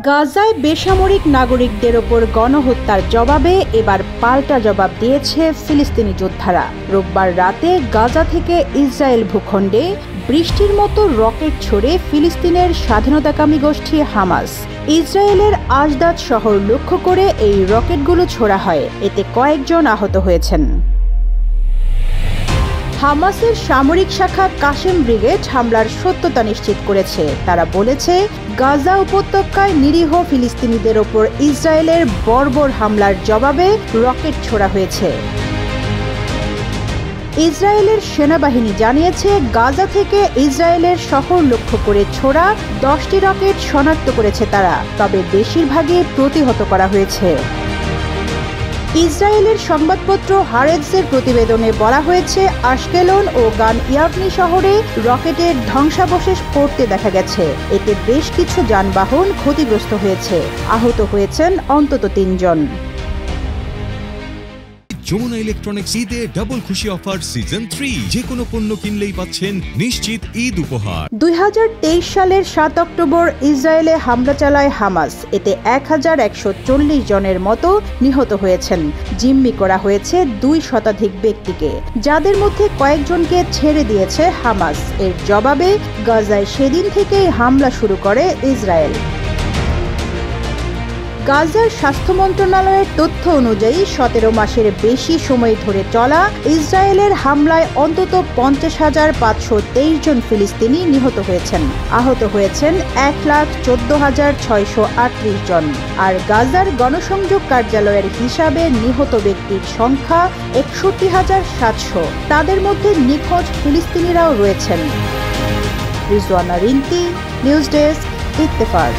গাজায় বেসামরিক নাগরিকদের ওপর গণহত্যার জবাবে এবার পাল্টা জবাব দিয়েছে ফিলিস্তিনি যোদ্ধারা। রোববার রাতে গাজা থেকে ইসরায়েল ভূখণ্ডে বৃষ্টির মতো রকেট ছড়ে ফিলিস্তিনের স্বাধীনতাকামী গোষ্ঠী হামাস। ইসরায়েলের আজদাদ শহর লক্ষ্য করে এই রকেটগুলো ছোড়া হয়, এতে কয়েকজন আহত হয়েছেন। হামাসের সামরিক শাখা কাশেম ব্রিগেড হামলার সত্যতা নিশ্চিত করেছে। তারা বলেছে, গাজা উপত্যকায় নিরীহ ফিলিস্তিনিদের ওপর ইসরায়েলের বর্বর হামলার জবাবে রকেট ছোড়া হয়েছে। ইসরায়েলের সেনাবাহিনী জানিয়েছে, গাজা থেকে ইসরায়েলের শহর লক্ষ্য করে ছোড়া 10টি রকেট শনাক্ত করেছে তারা, তবে বেশিরভাগই প্রতিহত করা হয়েছে। ইসরায়েলের সংবাদপত্র হারেটজের প্রতিবেদনে বলা হয়েছে, আশকেলন ও গান ইয়াভনি শহরে রকেটের ধ্বংসাবশেষ পড়তে দেখা গেছে। এতে বেশ কিছু যানবাহন ক্ষতিগ্রস্ত হয়েছে। আহত হয়েছেন অন্তত 3 জন। যমুনা ইলেকট্রনিক্স ঈদে ডাবল খুশি অফার সিজন 3, যে কোনো পণ্য কিনলেই পাচ্ছেন নিশ্চিত ঈদ উপহার। 2023 সালের 7 অক্টোবর ইসরায়েলে হামলা চালায় হামাস। এতে 1140 জনের মতো নিহত হয়েছেন। জিম্মি করা হয়েছে 2 শতাধিক ব্যক্তিকে, যাদের মধ্যে কয়েকজনকে ছেড়ে দিয়েছে হামাস। এর জবাবে গাজায় সেদিন থেকেই হামলা শুরু করে ইসরায়েল। গাজার স্বাস্থ্য মন্ত্রণালয়ের তথ্য অনুযায়ী 17 মাসের বেশি সময় ধরে চলা ইসরায়েলের হামলায় অন্তত 50,523 জন ফিলিস্তিনি নিহত হয়েছেন। আহত হয়েছেন 1,14,638 জন। আর গাজার গণসংযোগ কার্যালয়ের হিসাবে নিহত ব্যক্তির সংখ্যা 61,700। তাদের মধ্যে নিখোঁজ ফিলিস্তিনিরাও রয়েছেন। Rizwana Rinti, news desk, Ittefaq.